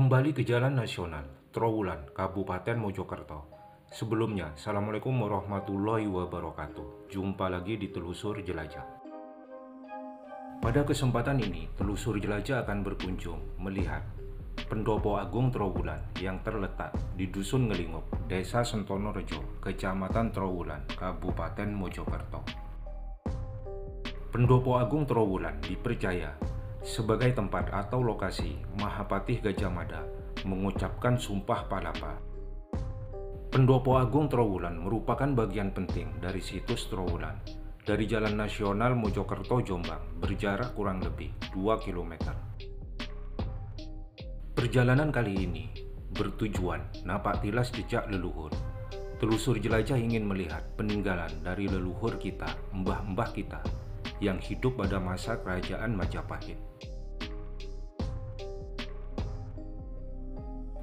Kembali ke Jalan Nasional, Trowulan, Kabupaten Mojokerto. Sebelumnya, Assalamualaikum warahmatullahi wabarakatuh. Jumpa lagi di Telusur Jelajah. Pada kesempatan ini, Telusur Jelajah akan berkunjung melihat Pendopo Agung Trowulan yang terletak di Dusun Ngelingup, Desa Sentonorejo, Kecamatan Trowulan, Kabupaten Mojokerto. Pendopo Agung Trowulan dipercaya sebagai tempat atau lokasi Mahapatih Gajah Mada mengucapkan Sumpah Palapa. Pendopo Agung Trowulan merupakan bagian penting dari situs Trowulan dari Jalan Nasional Mojokerto Jombang berjarak kurang lebih 2 km. Perjalanan kali ini bertujuan napak tilas jejak leluhur. Telusur Jelajah ingin melihat peninggalan dari leluhur kita, mbah-mbah kita yang hidup pada masa kerajaan Majapahit.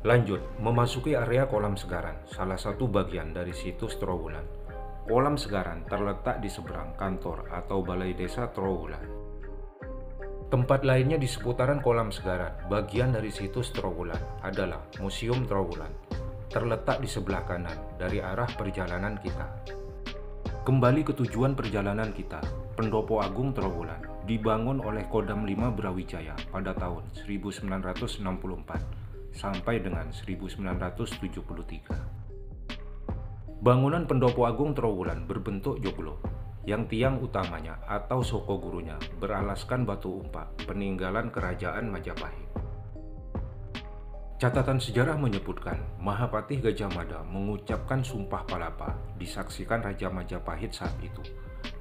Lanjut, memasuki area kolam segaran, salah satu bagian dari situs Trowulan. Kolam segaran terletak di seberang kantor atau balai desa Trowulan. Tempat lainnya di seputaran kolam segaran, bagian dari situs Trowulan adalah Museum Trowulan, terletak di sebelah kanan dari arah perjalanan kita. Kembali ke tujuan perjalanan kita, Pendopo Agung Trowulan dibangun oleh Kodam 5 Brawijaya pada tahun 1964 sampai dengan 1973. Bangunan Pendopo Agung Trowulan berbentuk joglo, yang tiang utamanya atau soko gurunya beralaskan batu umpak peninggalan kerajaan Majapahit. Catatan sejarah menyebutkan Mahapatih Gajah Mada mengucapkan Sumpah Palapa disaksikan Raja Majapahit saat itu,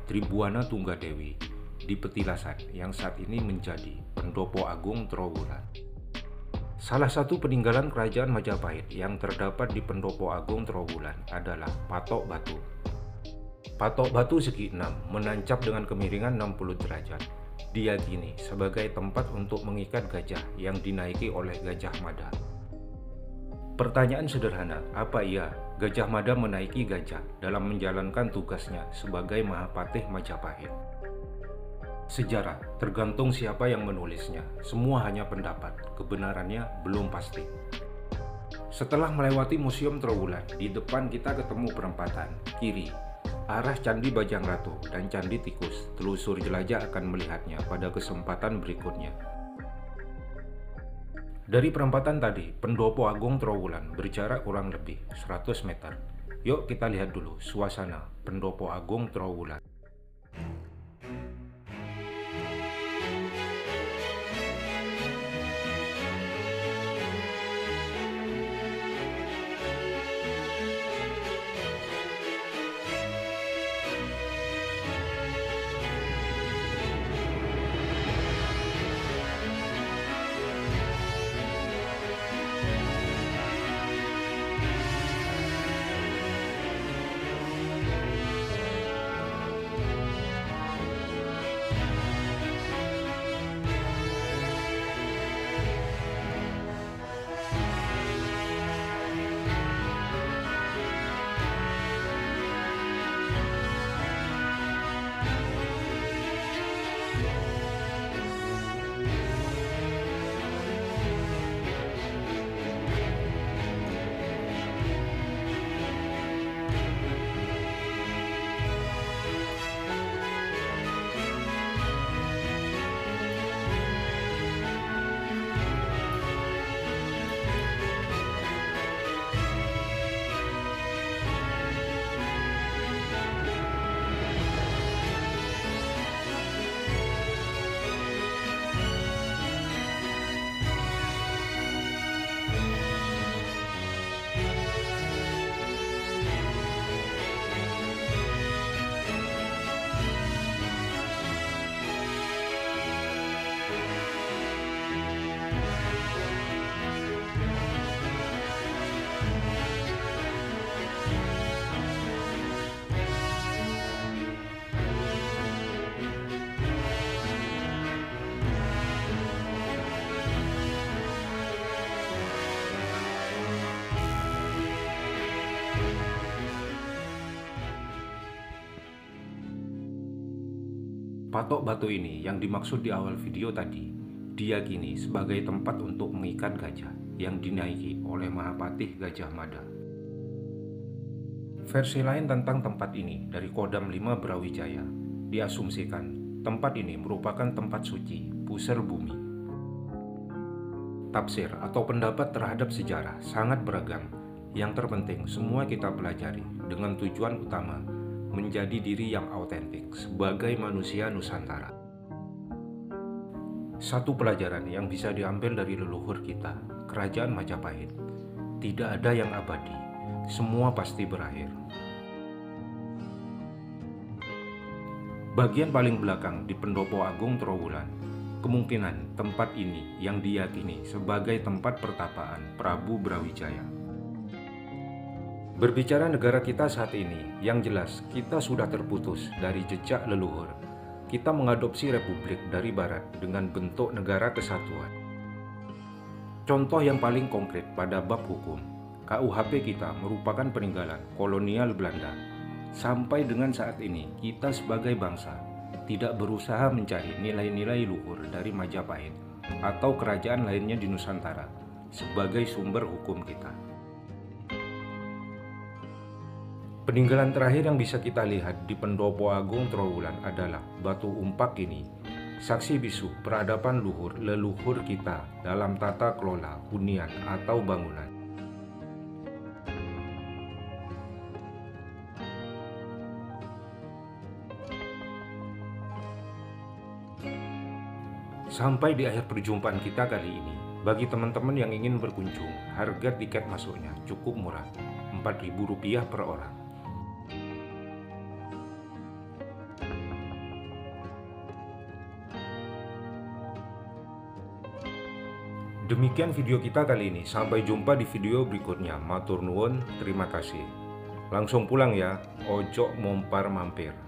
Tribuana Tunggadewi, di Petilasan yang saat ini menjadi Pendopo Agung Trowulan. Salah satu peninggalan kerajaan Majapahit yang terdapat di Pendopo Agung Trowulan adalah patok batu. Patok batu segi 6 menancap dengan kemiringan 60 derajat. Diyakini sebagai tempat untuk mengikat gajah yang dinaiki oleh Gajah Mada. Pertanyaan sederhana, apa iya Gajah Mada menaiki gajah dalam menjalankan tugasnya sebagai Mahapatih Majapahit? Sejarah tergantung siapa yang menulisnya, semua hanya pendapat, kebenarannya belum pasti. Setelah melewati Museum Trowulan, di depan kita ketemu perempatan, kiri, arah Candi Bajangratu dan Candi Tikus. Telusur Jelajah akan melihatnya pada kesempatan berikutnya. Dari perempatan tadi, Pendopo Agung Trowulan berjarak kurang lebih 100 meter. Yuk kita lihat dulu suasana Pendopo Agung Trowulan. Patok batu ini yang dimaksud di awal video tadi diyakini sebagai tempat untuk mengikat gajah. yang dinaiki oleh Mahapatih Gajah Mada. Versi lain tentang tempat ini dari Kodam 5 Brawijaya diasumsikan tempat ini merupakan tempat suci pusar bumi. Tafsir atau pendapat terhadap sejarah sangat beragam. Yang terpenting semua kita pelajari dengan tujuan utama menjadi diri yang autentik sebagai manusia Nusantara. Satu pelajaran yang bisa diambil dari leluhur kita, Kerajaan Majapahit, tidak ada yang abadi, semua pasti berakhir. Bagian paling belakang di Pendopo Agung Trowulan, kemungkinan tempat ini yang diyakini sebagai tempat pertapaan Prabu Brawijaya. Berbicara negara kita saat ini, yang jelas kita sudah terputus dari jejak leluhur. Kita mengadopsi republik dari barat dengan bentuk negara kesatuan. Contoh yang paling konkret pada bab hukum, KUHP kita merupakan peninggalan kolonial Belanda. Sampai dengan saat ini, kita sebagai bangsa tidak berusaha mencari nilai-nilai luhur dari Majapahit atau kerajaan lainnya di Nusantara sebagai sumber hukum kita. Peninggalan terakhir yang bisa kita lihat di Pendopo Agung Trowulan adalah batu umpak ini, saksi bisu peradaban luhur leluhur kita dalam tata kelola hunian atau bangunan. Sampai di akhir perjumpaan kita kali ini, bagi teman-teman yang ingin berkunjung, harga tiket masuknya cukup murah, Rp4.000 per orang. Demikian video kita kali ini, sampai jumpa di video berikutnya. Matur nuwun, terima kasih. Langsung pulang ya, ojo mompar mampir.